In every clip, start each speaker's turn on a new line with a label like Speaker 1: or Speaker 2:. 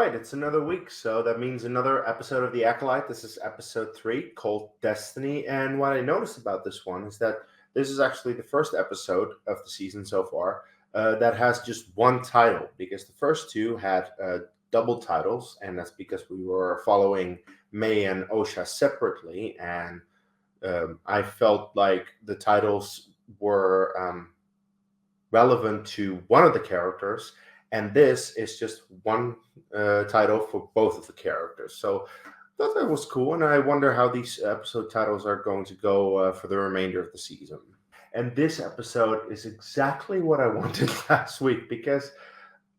Speaker 1: right, it's another week, so that means another episode of the Acolyte. This is episode 3 called Destiny. And what I noticed about this one is that this is actually the first episode of the season so far that has just one title, because the first two had double titles, and that's because we were following May and Osha separately. And I felt like the titles were relevant to one of the characters, and this is just one title for both of the characters. So I thought that was cool, and I wonder how these episode titles are going to go for the remainder of the season. And this episode is exactly what I wanted last week, because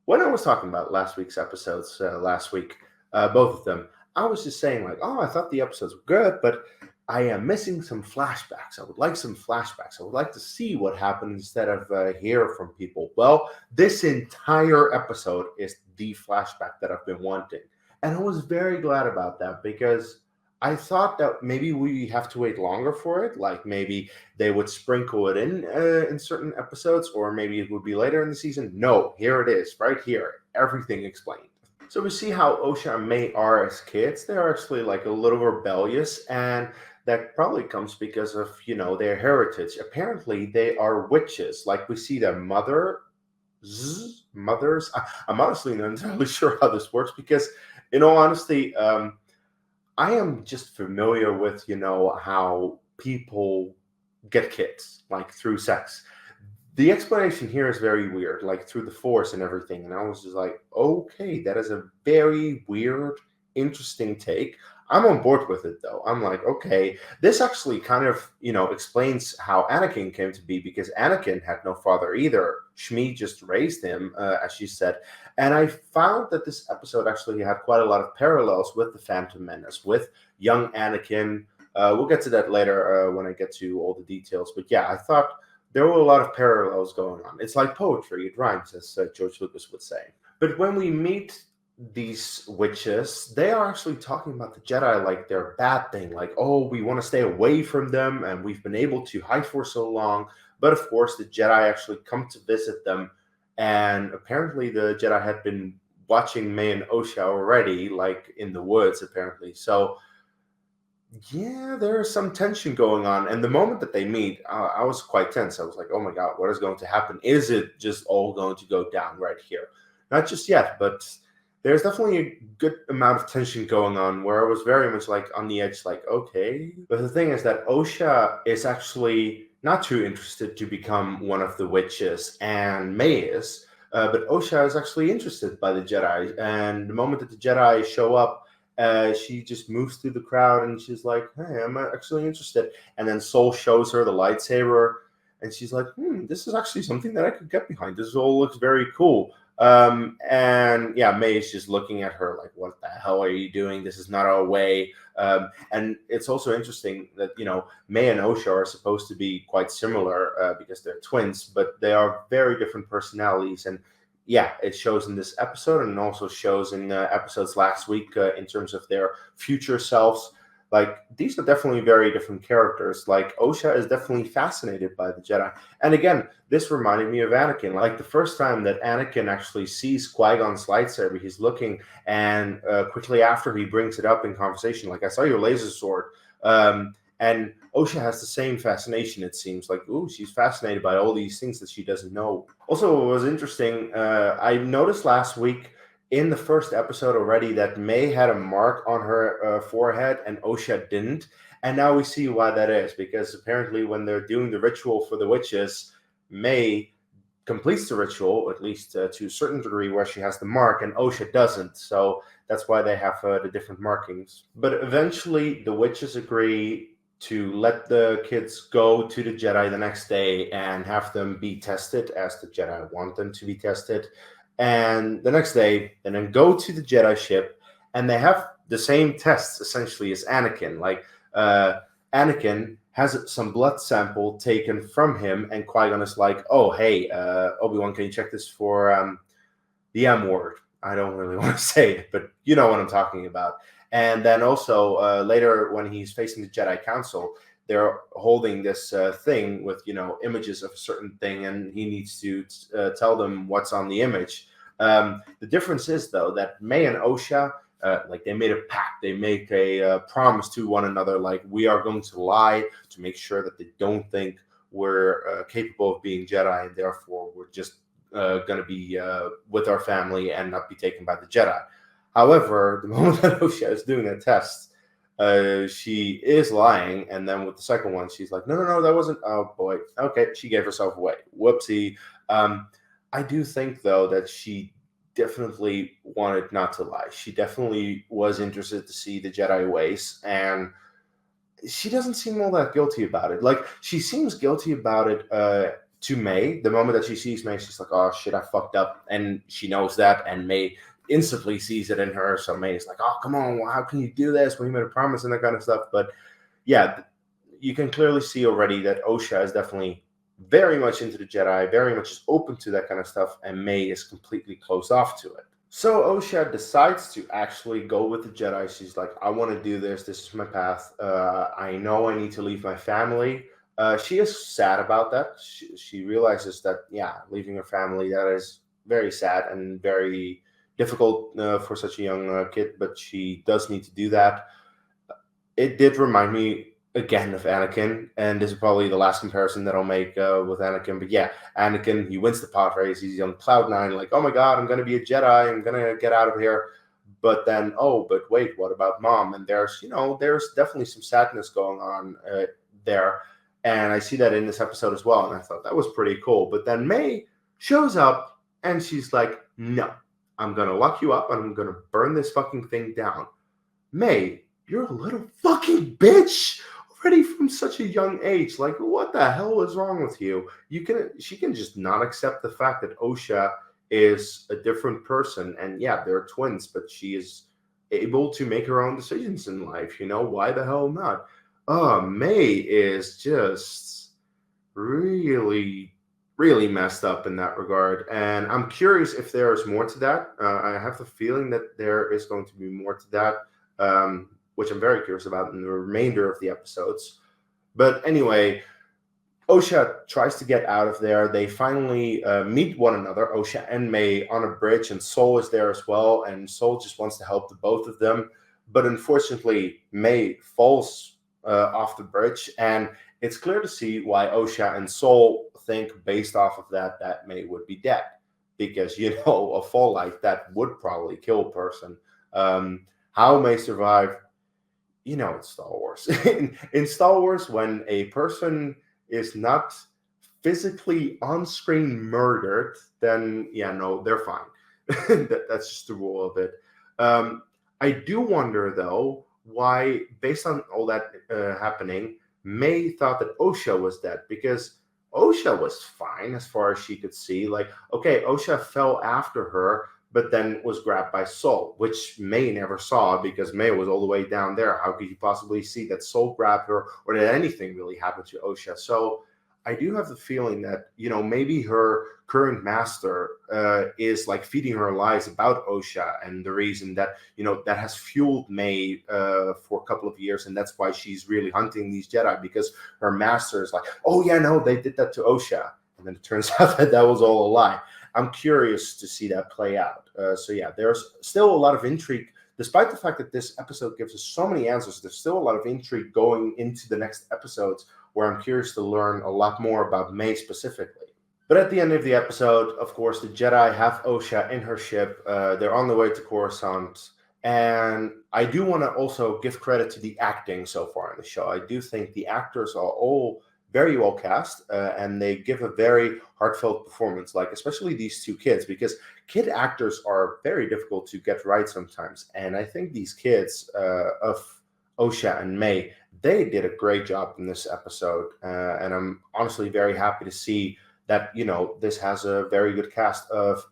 Speaker 1: when I was talking about last week's episodes, both of them, I was just saying like, oh, I thought the episodes were good, but I am missing some flashbacks. I would like some flashbacks. I would like to see what happened instead of hear from people. Well, this entire episode is the flashback that I've been wanting. And I was very glad about that, because I thought that maybe we have to wait longer for it. Like maybe they would sprinkle it in certain episodes, or maybe it would be later in the season. No, here it is, right here. Everything explained. So we see how Osha and May are as kids. They're actually like a little rebellious, and that probably comes because of, their heritage. Apparently, they are witches. Like we see their mothers. I'm honestly not entirely sure how this works, because, in all honesty, I am just familiar with, how people get kids, like through sex. The explanation here is very weird, like through the force and everything. And I was just like, okay, that is a very weird, interesting take. I'm on board with it, though. I'm like, okay, this actually kind of, explains how Anakin came to be, because Anakin had no father either. Shmi just raised him, as she said. And I found that this episode actually had quite a lot of parallels with the Phantom Menace, with young Anakin. We'll get to that later when I get to all the details. But yeah, I thought there were a lot of parallels going on. It's like poetry, it rhymes, as George Lucas would say. But when we meet these witches, they are actually talking about the Jedi like they're a bad thing. Like, oh, we want to stay away from them, and we've been able to hide for so long. But of course, the Jedi actually come to visit them. And apparently the Jedi had been watching May and Osha already, like in the woods, apparently. So yeah, there's some tension going on. And the moment that they meet, I was quite tense. I was like, oh my God, what is going to happen? Is it just all going to go down right here? Not just yet, but there's definitely a good amount of tension going on, where I was very much like on the edge, like, okay. But the thing is that Osha is actually not too interested to become one of the witches, and May is. But Osha is actually interested by the Jedi. And the moment that the Jedi show up, she just moves through the crowd, and she's like, hey, I'm actually interested. And then Sol shows her the lightsaber, and she's like, this is actually something that I could get behind. This all looks very cool. And yeah, May is just looking at her like, what the hell are you doing? This is not our way. And it's also interesting that, May and Osha are supposed to be quite similar because they're twins, but they are very different personalities. And yeah, it shows in this episode, and also shows in episodes last week in terms of their future selves. Like, these are definitely very different characters. Like, Osha is definitely fascinated by the Jedi. And again, this reminded me of Anakin. Like, the first time that Anakin actually sees Qui-Gon's lightsaber, he's looking, and quickly after he brings it up in conversation, like, I saw your laser sword. And Osha has the same fascination, it seems. Like, ooh, she's fascinated by all these things that she doesn't know. Also, what was interesting, I noticed last week in the first episode already that May had a mark on her forehead and Osha didn't. And now we see why that is, because apparently when they're doing the ritual for the witches, May completes the ritual, at least to a certain degree, where she has the mark, and Osha doesn't. So that's why they have the different markings. But eventually the witches agree to let the kids go to the Jedi the next day and have them be tested as the Jedi want them to be tested. And the next day, and then go to the Jedi ship, and they have the same tests essentially as Anakin. Like, Anakin has some blood sample taken from him, and Qui-Gon is like, oh, hey, Obi-Wan, can you check this for the M word? I don't really want to say it, but you know what I'm talking about. And then also later, when he's facing the Jedi Council, they're holding this thing with, images of a certain thing, and he needs to tell them what's on the image. The difference is, though, that May and Osha, like they made a pact, they make a promise to one another, like we are going to lie to make sure that they don't think we're capable of being Jedi, and therefore we're just going to be with our family and not be taken by the Jedi. However, the moment that Osha is doing a test, she is lying, and then with the second one, she's like, no, that wasn't. Oh boy, okay, she gave herself away. Whoopsie. I do think though that she definitely wanted not to lie. She definitely was interested to see the Jedi ways, and she doesn't seem all that guilty about it. Like, she seems guilty about it to May. The moment that she sees May, she's like, oh shit, I fucked up. And she knows that, and May instantly sees it in her. So May is like, oh, come on, how can you do this when you made a promise and that kind of stuff? But yeah, you can clearly see already that Osha is definitely very much into the Jedi, very much is open to that kind of stuff, and May is completely closed off to it. So Osha decides to actually go with the Jedi. She's like, I want to do this. This is my path. I know I need to leave my family. She is sad about that. She realizes that, yeah, leaving her family, that is very sad and very difficult for such a young kid, but she does need to do that. It did remind me again of Anakin, and this is probably the last comparison that I'll make with Anakin. But yeah, Anakin, he wins the pod race. He's on cloud nine, like, oh my god, I'm going to be a Jedi. I'm going to get out of here. But then, oh, but wait, what about Mom? And there's definitely some sadness going on there. And I see that in this episode as well. And I thought that was pretty cool. But then May shows up and she's like, no, I'm going to lock you up and I'm going to burn this fucking thing down. May, you're a little fucking bitch already from such a young age. Like, what the hell is wrong with you? She can just not accept the fact that Osha is a different person. And yeah, they're twins, but she is able to make her own decisions in life. Why the hell not? May is just really, really messed up in that regard. And I'm curious if there is more to that. I have the feeling that there is going to be more to that, which I'm very curious about in the remainder of the episodes. But anyway, Osha tries to get out of there. They finally meet one another, Osha and May, on a bridge, and Sol is there as well. And Sol just wants to help the both of them. But unfortunately, May falls off the bridge, and it's clear to see why Osha and Sol think, based off of that May would be dead, because a fall like that would probably kill a person. How May survive, it's Star Wars. in Star Wars, when a person is not physically on screen murdered, then they're fine. That's just the rule of it. I do wonder though, why, based on all that happening, May thought that Osha was dead, because Osha was fine as far as she could see. Like, okay, Osha fell after her, but then was grabbed by Sol, which May never saw because May was all the way down there. How could you possibly see that Sol grabbed her, or did anything really happen to Osha? So I do have the feeling that, maybe her current master is like feeding her lies about Osha, and the reason that, that has fueled May for a couple of years. And that's why she's really hunting these Jedi, because her master is like, oh yeah, no, they did that to Osha. And then it turns out that was all a lie. I'm curious to see that play out. So yeah, there's still a lot of intrigue. Despite the fact that this episode gives us so many answers, there's still a lot of intrigue going into the next episodes, where I'm curious to learn a lot more about May specifically. But at the end of the episode, of course, the Jedi have Osha in her ship. They're on the way to Coruscant. And I do want to also give credit to the acting so far in the show. I do think the actors are all very well cast, and they give a very heartfelt performance, like especially these two kids, because kid actors are very difficult to get right sometimes. And I think these kids of Osha and May, they did a great job in this episode, and I'm honestly very happy to see that this has a very good cast of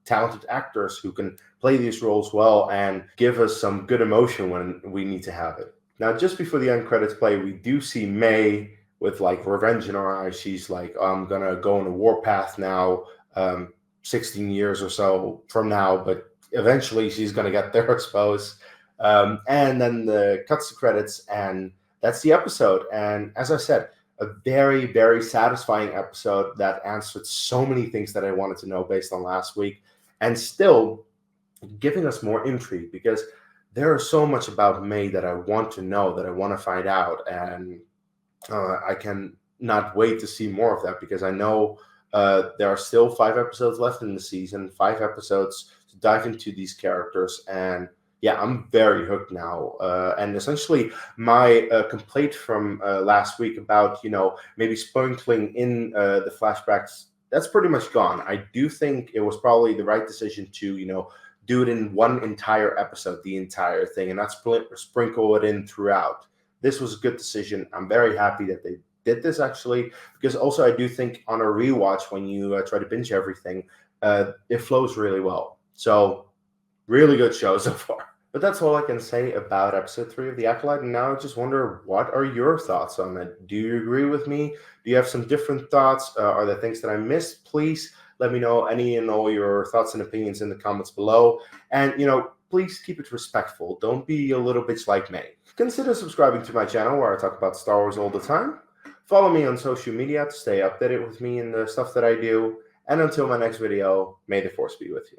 Speaker 1: talented actors who can play these roles well and give us some good emotion when we need to have it. Now, just before the end credits play, we do see May with like revenge in her eyes. She's like, I'm gonna go on a warpath now, 16 years or so from now, but eventually she's gonna get there, I suppose. And then the cuts to credits, and that's the episode. And as I said, a very, very satisfying episode that answered so many things that I wanted to know based on last week. and still giving us more intrigue, because there is so much about May that I want to know, that I want to find out, and I can not wait to see more of that, because I know there are still 5 episodes left in the season, 5 episodes to dive into these characters, and yeah, I'm very hooked now. And essentially, my complaint from last week about, maybe sprinkling in the flashbacks, that's pretty much gone. I do think it was probably the right decision to, do it in one entire episode, the entire thing, and not sprinkle it in throughout. This was a good decision. I'm very happy that they did this, actually, because also I do think on a rewatch, when you try to binge everything, it flows really well. So really good show so far. But that's all I can say about episode 3 of The Acolyte. And now I just wonder, what are your thoughts on it? Do you agree with me? Do you have some different thoughts? Are there things that I missed? Please let me know any and all your thoughts and opinions in the comments below. And, please keep it respectful. Don't be a little bitch like me. Consider subscribing to my channel, where I talk about Star Wars all the time. Follow me on social media to stay updated with me and the stuff that I do. And until my next video, may the Force be with you.